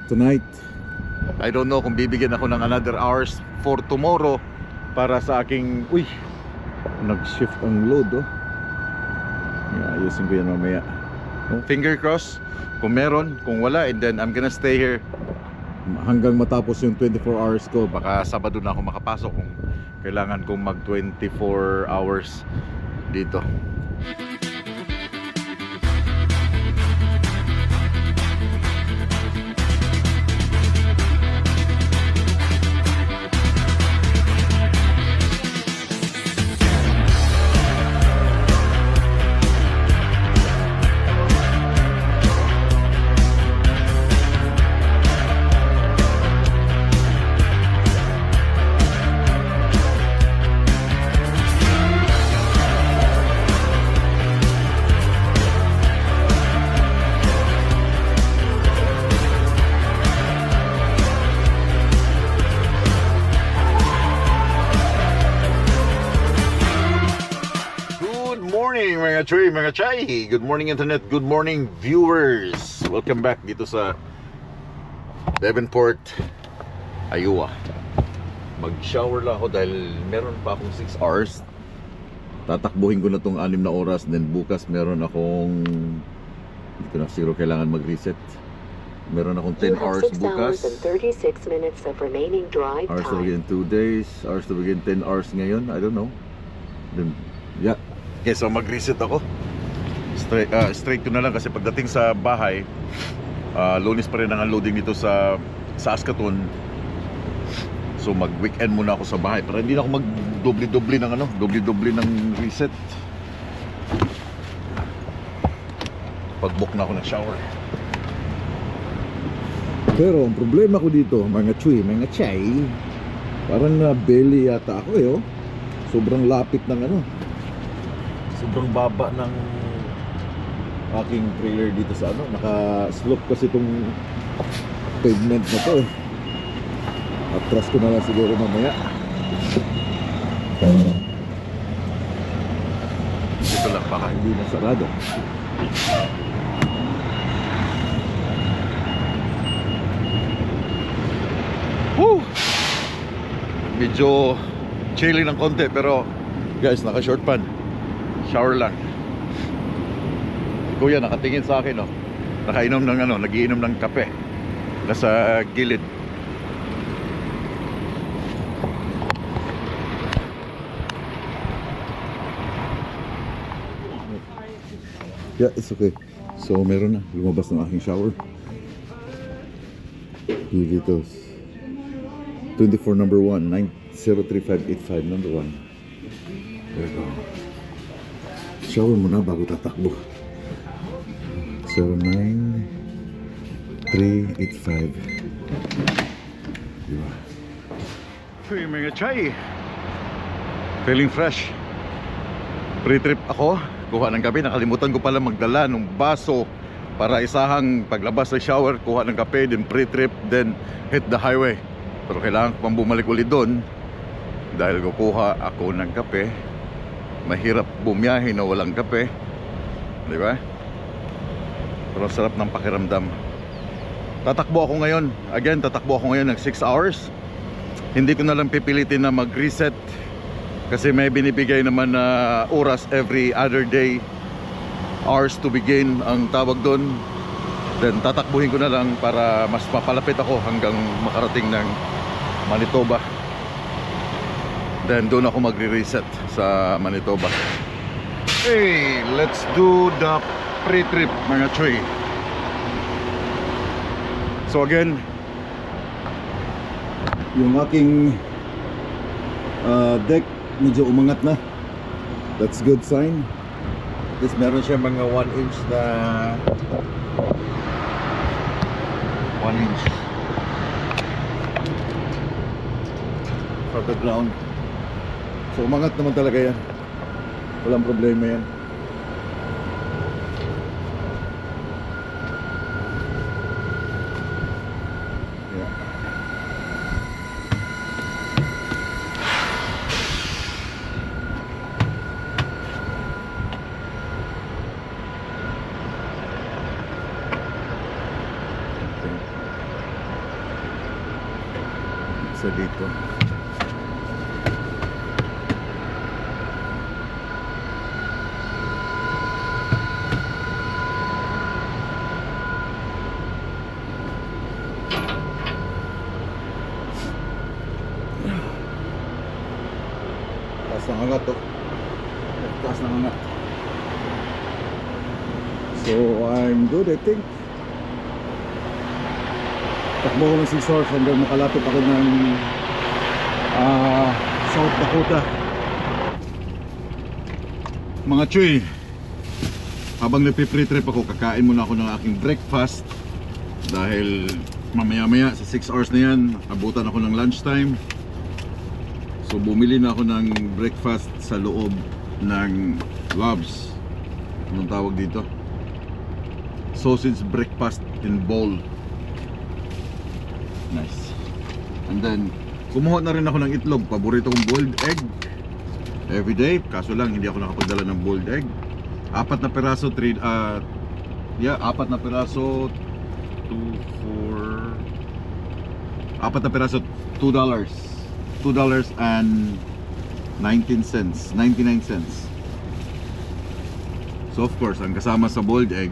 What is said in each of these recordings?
tonight. I don't know kung bibigyan ako ng another hours for tomorrow para sa aking... Uy! Nag-shift ang load, oh. Yeah, ayusin ko yan mamaya. Finger cross kung meron, kung wala, and then I'm gonna stay here hanggang matapos yung 24 hours ko. Baka Sabado na ako makapasok kung kailangan kong mag 24 hours dito. Mga chay, good morning internet, good morning viewers. Welcome back dito sa Devonport, Iowa. Mag-shower lang ako dahil meron pa akong 6 hours. Tatakbuhin ko na tong 6 na oras. Then bukas meron akong, hindi ko na siguro kailangan mag-reset. Meron akong 10 hours bukas. 6 hours and 36 minutes of remaining drive hours to time. begin 2 days. Hours to begin 10 hours ngayon. I don't know. Then, yeah. Okay, so mag-reset ako. Straight ko na lang kasi pagdating sa bahay, Lunes pa rin ang unloading dito sa Saskatoon. So mag-weekend muna ako sa bahay para hindi na ako mag-doble-doble ng doble-doble ng reset. Pag-book na ako ng shower. Pero ang problema ko dito, mga chuy, mga chay, parang belly yata ako oh. Sobrang lapit ng sobrang baba ng aking trailer dito sa naka-slope kasi itong pavement na to atras ko na lang siguro mamaya. Dito lang baka Hindi na sarado. Woo! Medyo chilly ng konti pero guys, naka short pan. Shower lang. Kuya nakatingin sa akin nakainom ng nagiinom ng kape nasa gilid. Yeah, it's okay. So meron na lumabas ng aking shower dito 24 number 1 903585 number 1. There you go. Shower muna bago tatakbo. 09385. Diba? Hey mga chay, feeling fresh. Pre-trip ako, kuha ng kape. Nakalimutan ko pala magdala ng baso para isahang paglabas sa shower, kuha ng kape, then pre-trip, then hit the highway. Pero kailangan ko pang bumalik ulit doon dahil kukuha ako ng kape. Mahirap bumiyahe na walang kape, di ba? Pero sarap ng pakiramdam. Tatakbo ako ngayon. Again, tatakbo ako ngayon ng 6 hours. Hindi ko na lang pipilitin na mag-reset kasi may binibigay naman na oras every other day. Hours to begin ang tawag doon. Then tatakbuhin ko na lang para mas mapalapit ako hanggang makarating ng Manitoba. Then doon ako magre-reset sa Manitoba. Hey, let's do the pre-trip mga choy. So again, Yung aking deck medyo umangat na. That's good sign. this meron siya mga 1 inch na 1 inch from the ground. So umangat naman talaga yan. Walang problema yan. Yeah. isa dito. Taas ng angat to. Taas ng angat. So I'm good, I think. Takbo ko ng 6 hours hanggang makalapit ako ng South Dakota. Mga Chuy, habang nagpe-pre-trip ako, kakain muna ako ng aking breakfast. Dahil mamaya-maya sa 6 hours na yan, abutan ako ng lunchtime. So bumili na ako ng breakfast sa loob ng Love's. Anong tawag dito? Sausage breakfast in bowl. Nice. And then kumuha na rin ako ng itlog. Paborito kong boiled egg everyday. Kaso lang hindi ako nakapagdala ng boiled egg. 4 na peraso, 4 na peraso, 4 na peraso, $2 and 99 cents. So of course, ang kasama sa boiled egg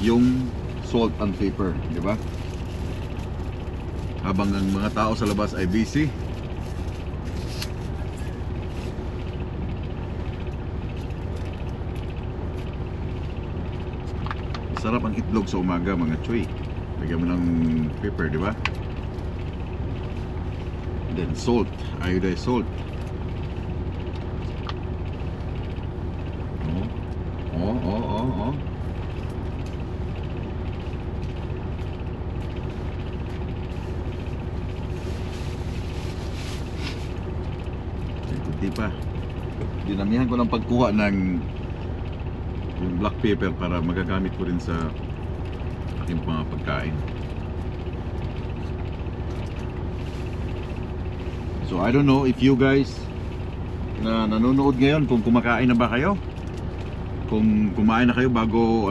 yung salt and pepper, di ba? Habang ang mga tao sa labas ay busy, sarap ang itlog sa umaga, mga Chuy. Lagyan mo ng pepper, di ba? Then salt, iodized salt. Oh. Hindi pa. Dinamihan ko ng pagkuha ng yung black pepper para magagamit ko rin sa aking mga pagkain. So I don't know if you guys na nanonood ngayon, kung kumakain na ba kayo? Kung kumain na kayo bago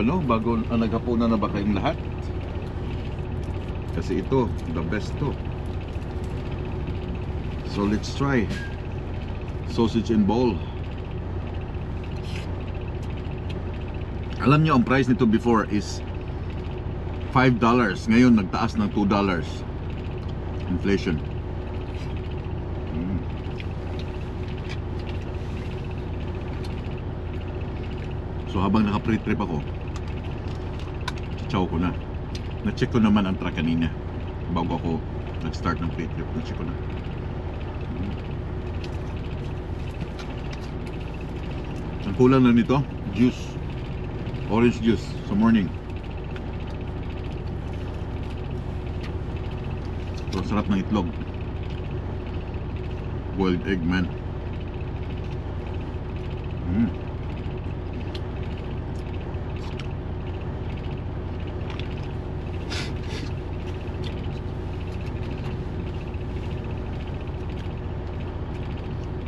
naghapunan na ba kayong lahat? Kasi ito, the best to. So let's try sausage and bowl. Alam nyo, ang price nito before is $5. Ngayon nagtaas ng $2. Inflation. So habang naka-pre-trip ako, chow ko na. Na-check ko naman ang truck kanina bago ako nag-start ng pre-trip. Na-check ko na. Ang kulang na nito, juice, orange juice sa morning. So sarap ng itlog, boiled egg, man.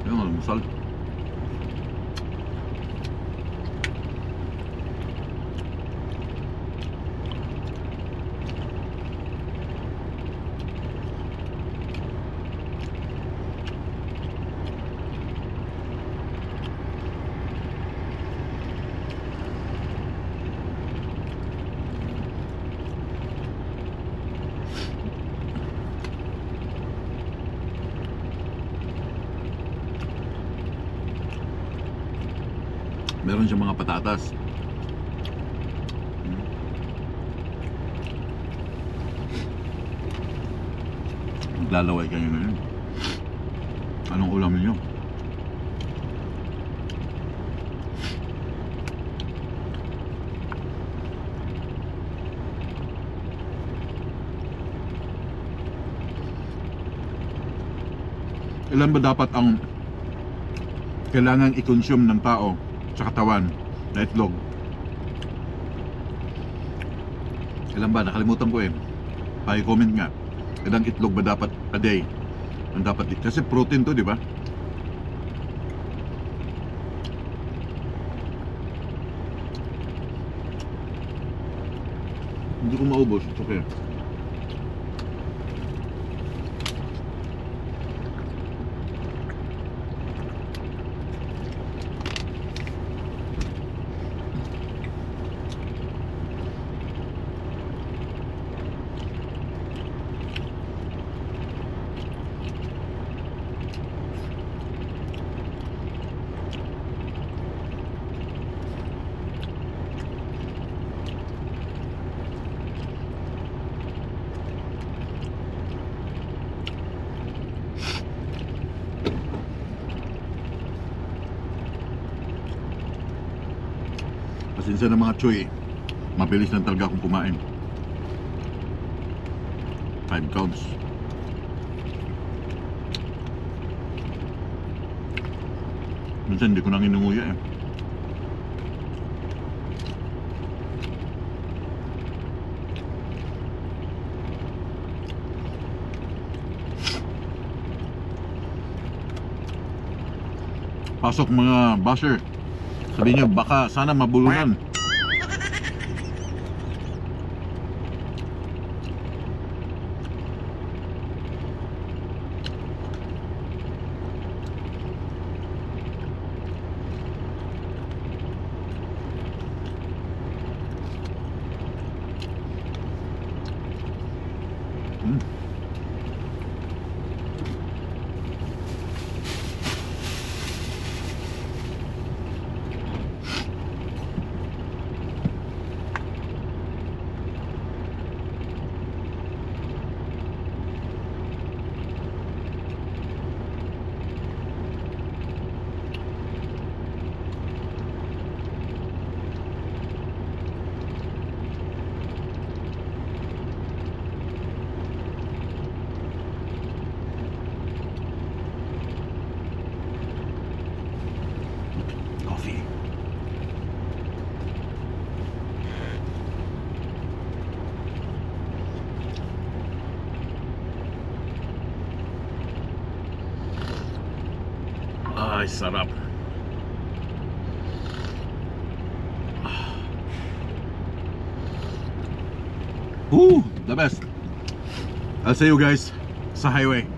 Yan, almusal. Meron siyang mga patatas. Maglalaway kayo ngayon. Anong ulam niyo? Ilan ba dapat ang kailangang i-consume ng tao sa katawan na itlog? Ilan ba? Nakalimutan ko eh. Paki-comment nga. Ilang itlog ba dapat a day ang dapat dito? Kasi protein to, di ba? Hindi ko maubos. It's okay. Minsan ng mga choy, mabilis lang talaga akong kumain. 5 counts. Minsan hindi ko nang inunguya eh. Pasok mga basher. Sabihin nyo, baka sana mabulunan. Coffee. Ay, sarap. The best. I'll see you guys sa highway.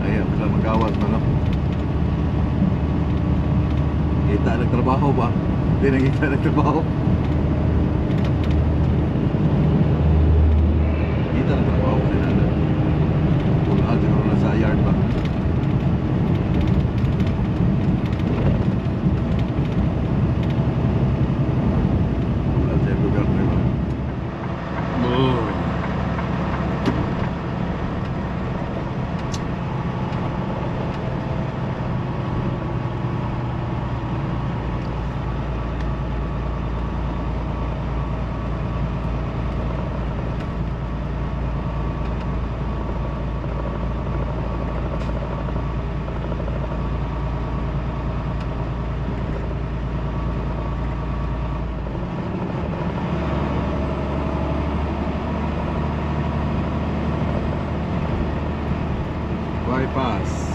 Ayan, sila magawas na, no? Kita nagtrabaho ba? Hindi nakita nagtrabaho. Kita nagtrabaho kasi na. Pulaan siguro na sa yard ba? Pulaan sa lugar na ba? Bypass.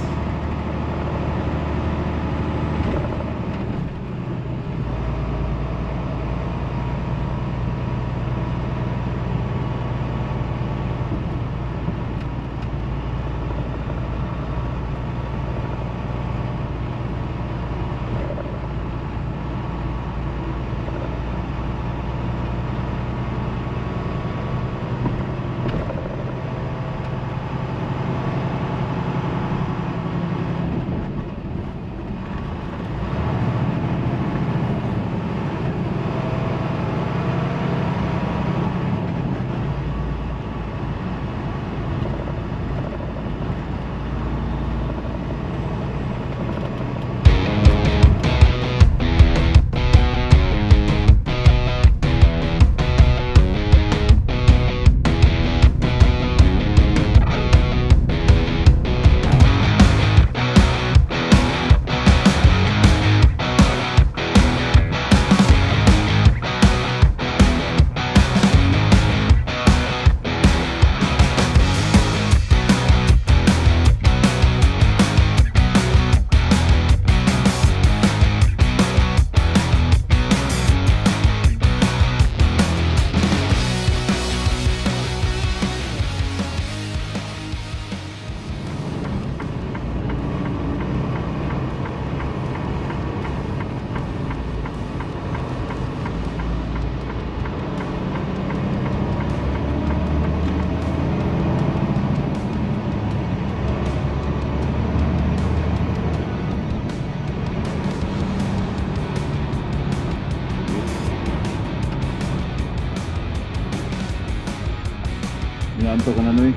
Naanto ka na, Noy.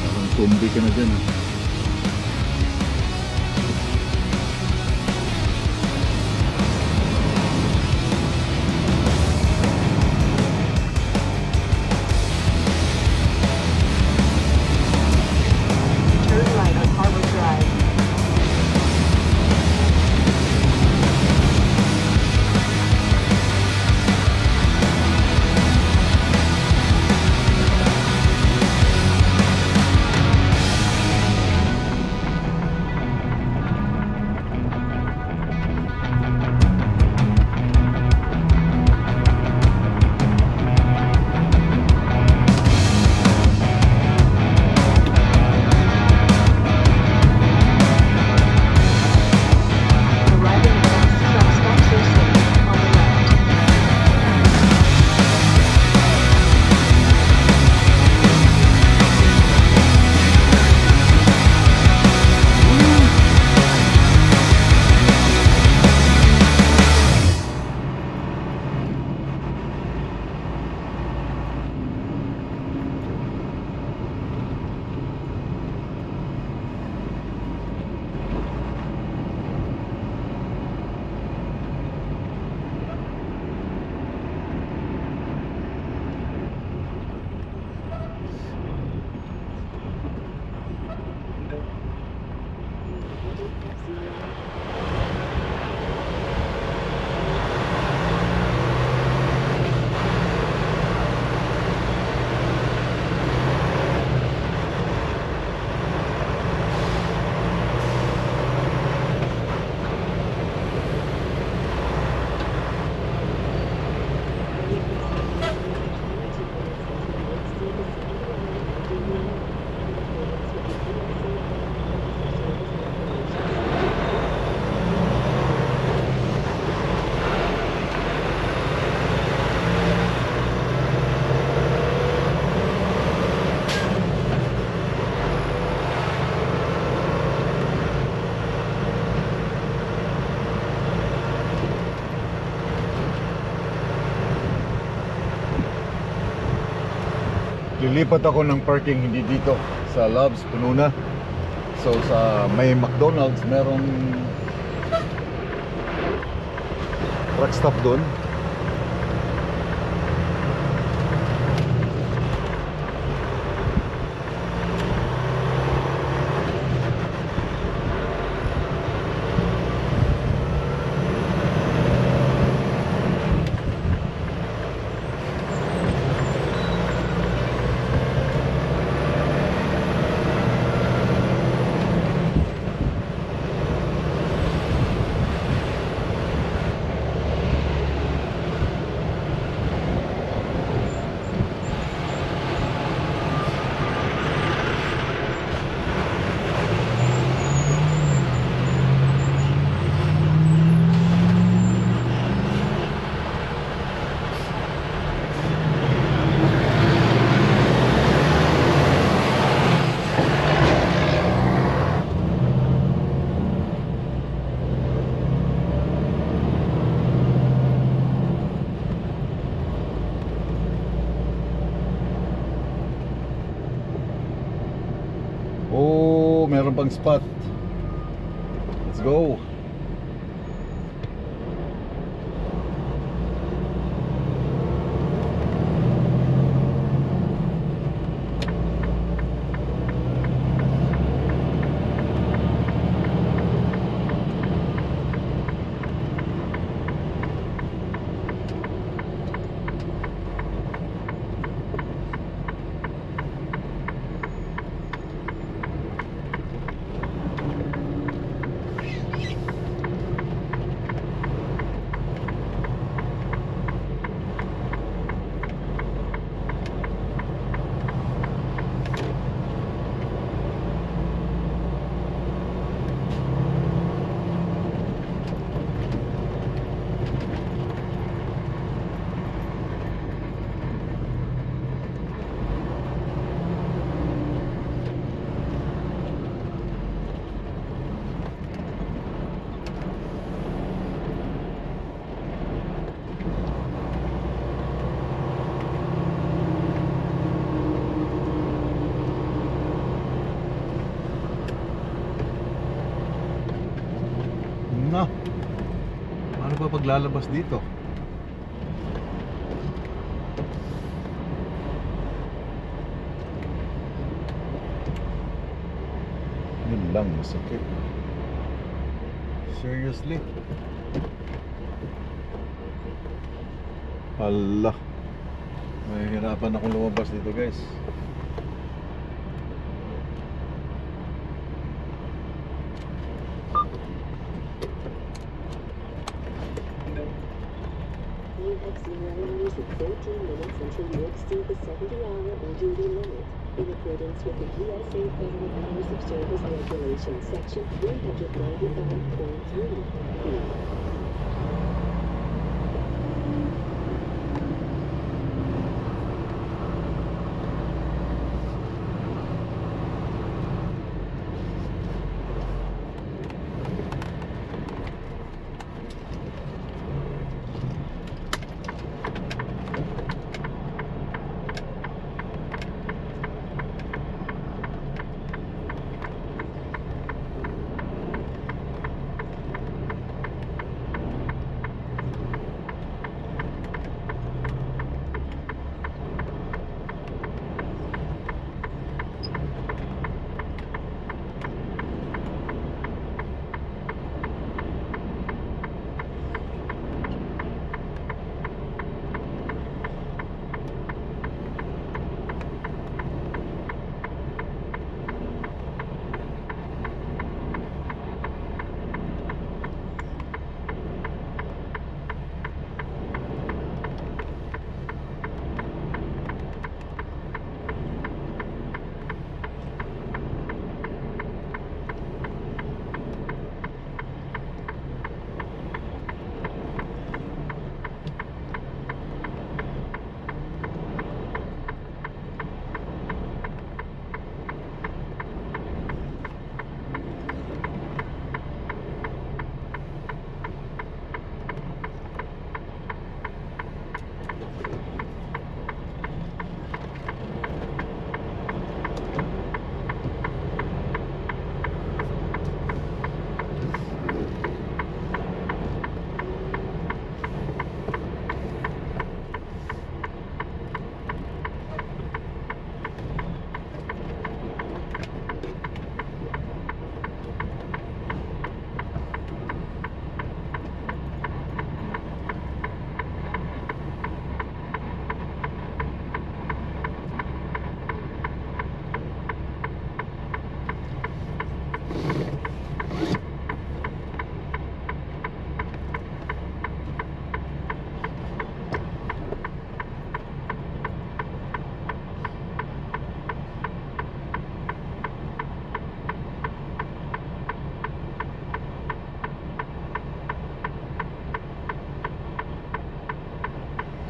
Parang zombie ka na dyan, ah. Turn right on Harbor Drive. Arriving at Fast Truck Stop Station on the left. Lilipat ako ng parking, hindi dito sa Loves, puno na. So sa may McDonald's merong truck stop doon. Oh, meron pang spot. Let's go. Ha? Paano ba paglalabas dito? Yun lang, masakit. Seriously? Hala. Mahihirapan akong lumabas dito, guys. You have 0 hours and 13 minutes until you exceed the 70-hour on-duty limit, in accordance with the USA Federal Hours of Service Regulations, Section 395.3.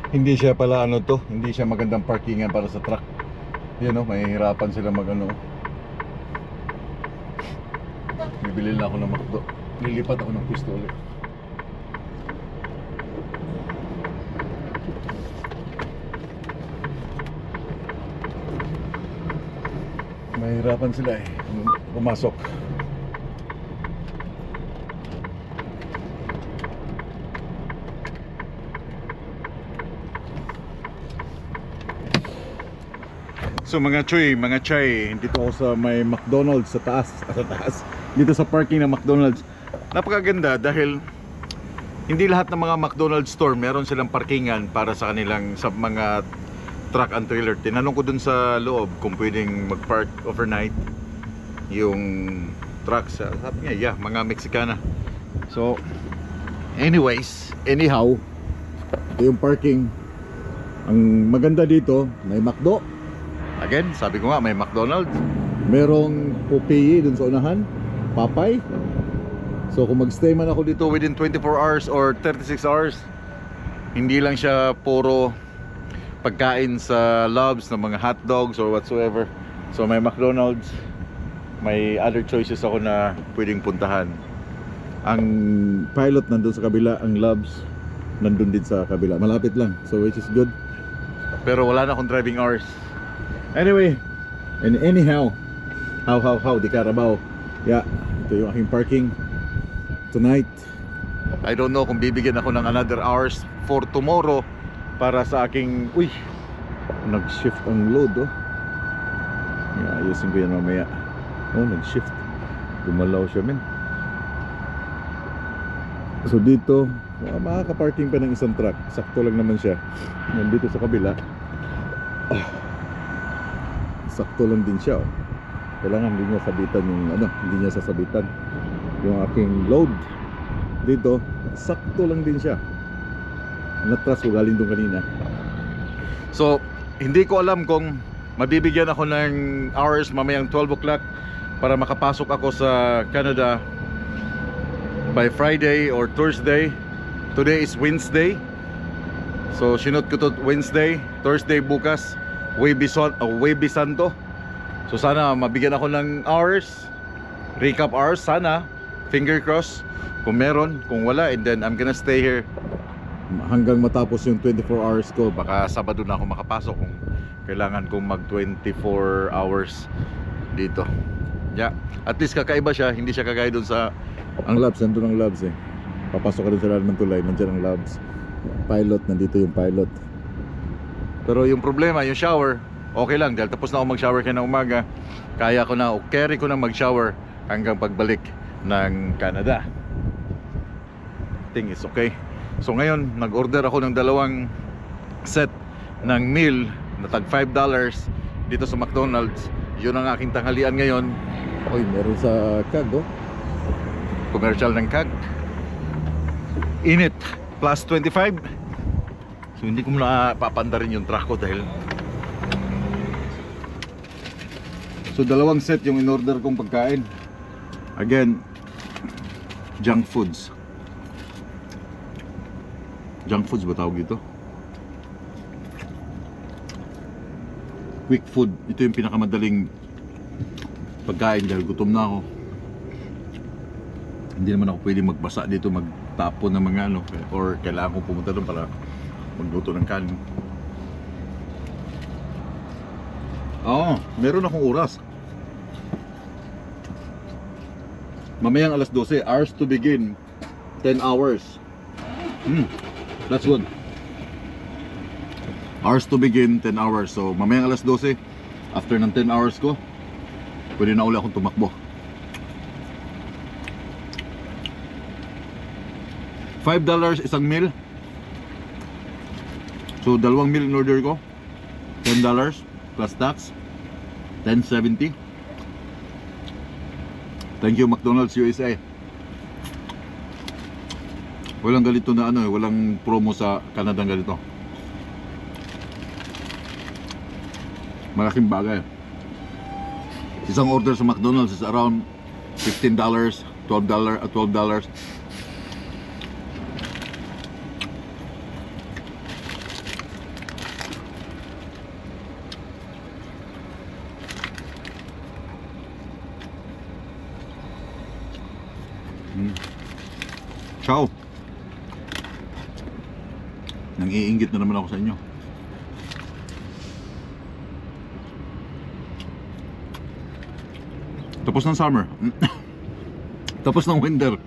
Hindi siya pala ano to, hindi siya magandang parkingan para sa truck. Yan o, mahihirapan sila mag ano. Bibili lang ako ng McDo. Lilipat ako ng pwesto ulit. Mahihirapan sila eh, pumasok. So mga choy, mga chay, dito ako sa may McDonald's sa taas, dito sa parking ng McDonald's. Napakaganda dahil hindi lahat ng mga McDonald's store meron silang parkingan para sa kanilang sa mga truck and trailer. Tinanong ko dun sa loob kung pwedeng mag-park overnight yung trucks. Sabi niya, yeah, mga Mexicana. So anyways, anyhow, ito yung parking. Ang maganda dito, may McDo. Again, sabi ko nga, may McDonald's. Merong Popeye dun sa unahan, Popeye. So kung magstay man ako dito within 24 hours or 36 hours, hindi lang siya puro pagkain sa Loves ng mga hot dogs or whatsoever. So may McDonald's, may other choices ako na pwedeng puntahan. Ang Pilot nandun sa kabila, ang Loves nandun din sa kabila, malapit lang, so which is good. Pero wala na akong driving hours. Anyway, and anyhow, how di Carabao. Yeah, ito yung aking parking tonight. I don't know kung bibigyan ako ng another hours for tomorrow para sa aking... Uy! Nag-shift ang load, oh. Ayusin ko yan mamaya. Oh, nag-shift. Gumalaw siya, men. So dito, makakaparking pa ng isang truck. Sakto lang naman siya. Nandito sa kabila, sakto lang din siya, oh. Kailangan hindi niya sabitan yung hindi niya sasabitan yung aking load. Dito, sakto lang din siya. Natras ko galing doon kanina. So, hindi ko alam kung mabibigyan ako ng hours mamayang 12 o'clock para makapasok ako sa Canada by Friday or Thursday. Today is Wednesday. So, sinot ko to Wednesday, Thursday bukas, Webis Santo. So, sana mabigyan ako ng hours, recap hours, sana, finger cross, kung meron, kung wala, and then I'm gonna stay here hanggang matapos yung 24 hours ko. Baka Sabado na ako makapasok kung kailangan kong mag 24 hours dito. Yeah, at least kakaiba siya, hindi siya kagaya dun sa... Ang labs, nandun ang labs eh. Papasok ka rin sa lalim ng tulay, nandiyan ang labs. Pilot, nandito yung pilot. Pero yung problema, yung shower, okay lang dahil tapos na ako mag-shower kaya na umaga. Kaya ko na, o carry ko na mag-shower hanggang pagbalik ng Canada. I think it's okay. So ngayon, nag-order ako ng 2 set ng meal na tag $5 dito sa McDonald's. Yun ang aking tanghalian ngayon. Oy, meron sa CAG, oh. Commercial ng CAG. Init plus 25. So hindi ko muna papanda rin yung truck ko dahil... So 2 set yung in-order kong pagkain. Again, junk foods. Junk foods ba tawag dito? Quick food. Ito yung pinakamadaling pagkain dahil gutom na ako. Hindi naman ako pwede magbasa dito, magtapon ng mga or kailangan ko pumunta doon para magluto ng kanin. Oo, meron akong oras. Mamayang alas 12, hours to begin, 10 hours. That's good. Hours to begin, 10 hours. So mamayang alas 12, after ng 10 hours ko, pwede na uli akong tumakbo. $5 isang meal. So 2 meal in order ko, $10 plus tax, $10.70. Thank you McDonald's USA. Walang ganito na walang promo sa Canada ganito. Malaking bagay. Isang order sa McDonald's is around $15, $12, $12. Ciao. Nang-iinggit na naman ako sa inyo. Tapos ng summer. Tapos ng winter.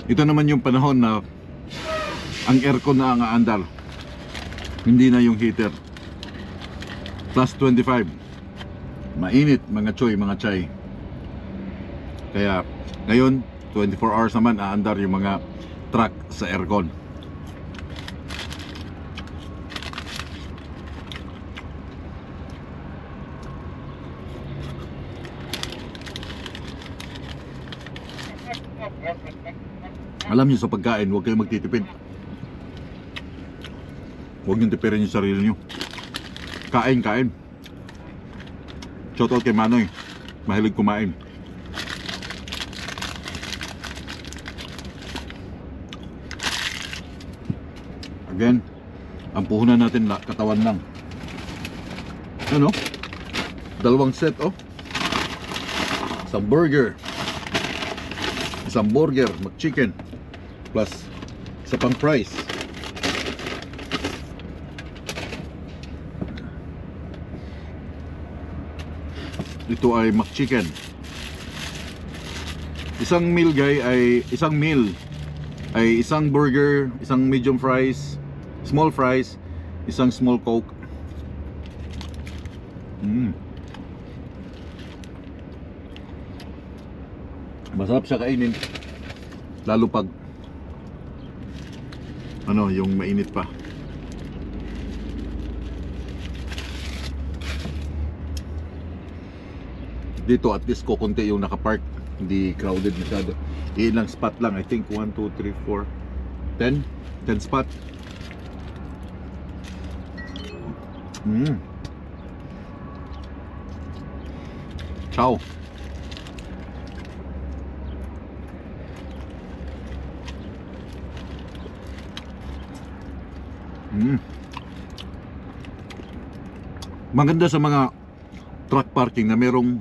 Ito naman yung panahon na ang aircon na ang aandar. Hindi na yung heater. Plus 25. Mainit mga choy, mga chay. Kaya ngayon 24 hours naman aandar yung mga truck sa aircon. Alam niyo sa pagkain, huwag kayong magtitipid. Huwag niyong tipirin yung sarili niyo. Kain, kain. Shout out kay Manoy. Mahilig kumain. Again, ang puhunan natin katawan lang. Ano? 2 set, oh. Isang burger. Isang burger, McChicken. Plus, isa pang fries. Ito ay McChicken. Isang meal ay isang burger, isang medium fries, small fries, isang small coke. Masarap siya kainin, lalo pag ano, yung mainit pa. Dito at least kukunti yung nakapark, hindi crowded masyado. Ilang spot lang, I think 1, 2, 3, 4, 10 spot. Ciao. Maganda sa mga truck parking na merong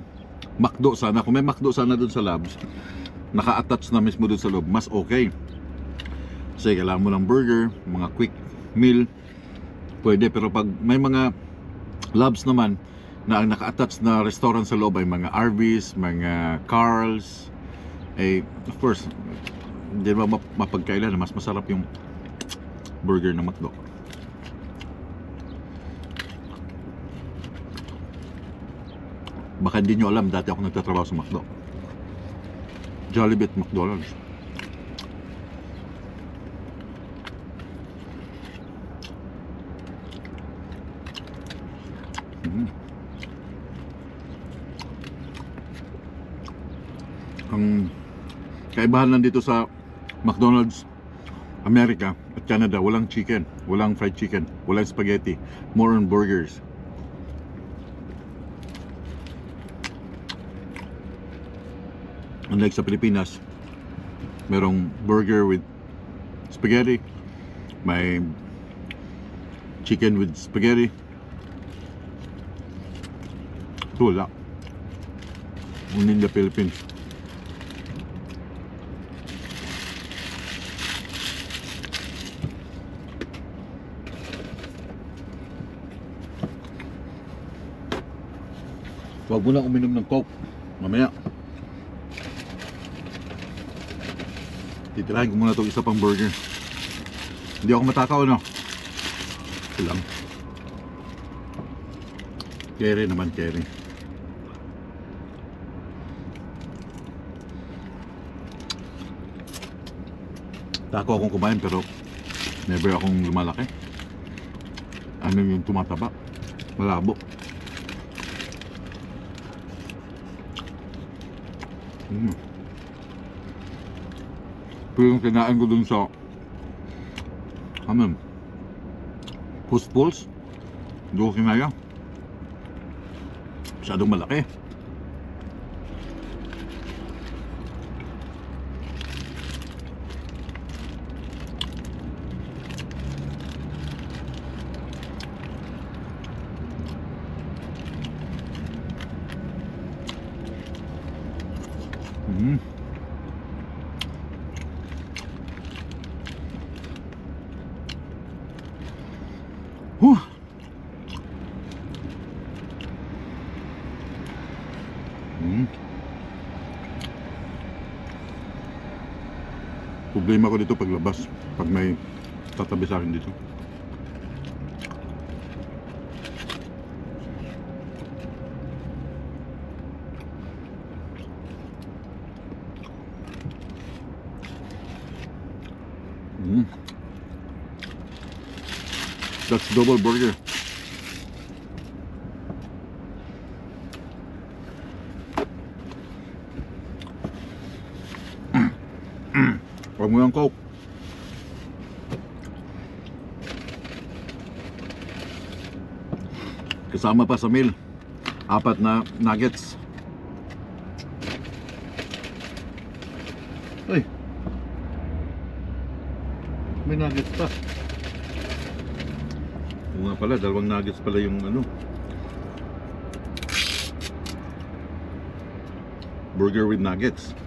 McDo sana. Kung may McDo sana dun sa Labs, naka-attach na mismo dun sa loob, mas okay. Kasi kailangan mo ng burger, mga quick meal, pwede. Pero pag may mga Labs naman na ang naka-attach na restaurant sa loob ay mga Arby's, mga Carl's, eh of course hindi ba mapagkailan na mas masarap yung burger ng McDo. Baka hindi nyo alam, dati ako nagtatrabaho sa McDo, Jollibee at McDonald's. Ang kaibahan lang dito sa McDonald's America at Canada, walang chicken, walang fried chicken, walang spaghetti, more on burgers. Unlike sa Pilipinas, merong burger with spaghetti, may chicken with spaghetti. Ito wala. Only in the Philippines. Huwag mo na uminom ng Coke mamaya. Titirahin ko muna itong isa pang burger. Hindi ako matakaw, no? Ito lang. Carry naman, carry. Tako akong kumain pero never akong lumalaki. Ano yung tumataba? Malabo. Pero yung kinain ko dun sa Puss-Pulls, hindi ko kinaya. Masyadong malaki. Problema ko dito paglabas, pag may tatabi sa akin dito. That's double burger. Huwag mo ng Coke. Kasama pa sa meal, 4 na nuggets. Ay, may nuggets pa. Oo nga pala, 2 nuggets pala yung ano, burger with nuggets.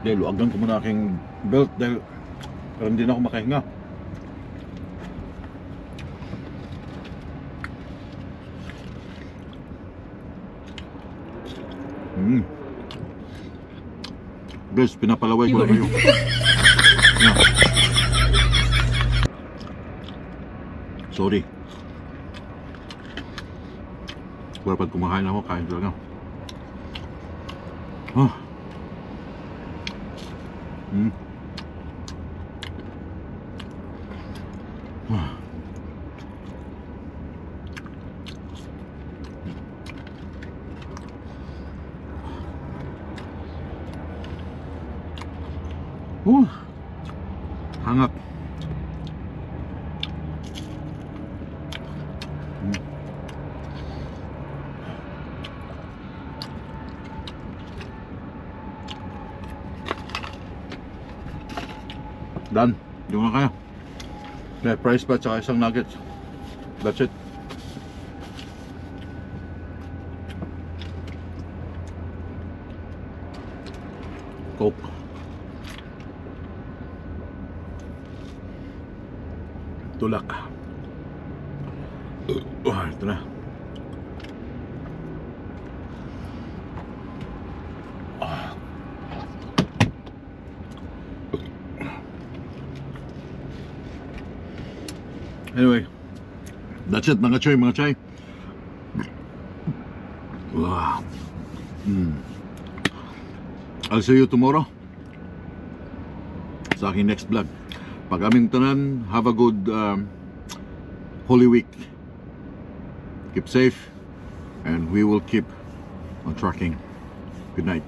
Dahil luagan ko muna aking belt dahil Pero hindi na ako makahinga. Guys, pinapalaway ko lang kayo. Yeah. Sorry. Pero pag kumakain ako, kain talaga. Ah. Ah. Hangat. Done. Yung na kaya. May price pa tsaka isang nuggets. That's it. Coke. Tulak. Ito na. Anyway, that's it mga choy, mga chay. Wow. I'll see you tomorrow sa aking next vlog. Pag aming tanan, have a good Holy Week. Keep safe and we will keep on tracking. Good night.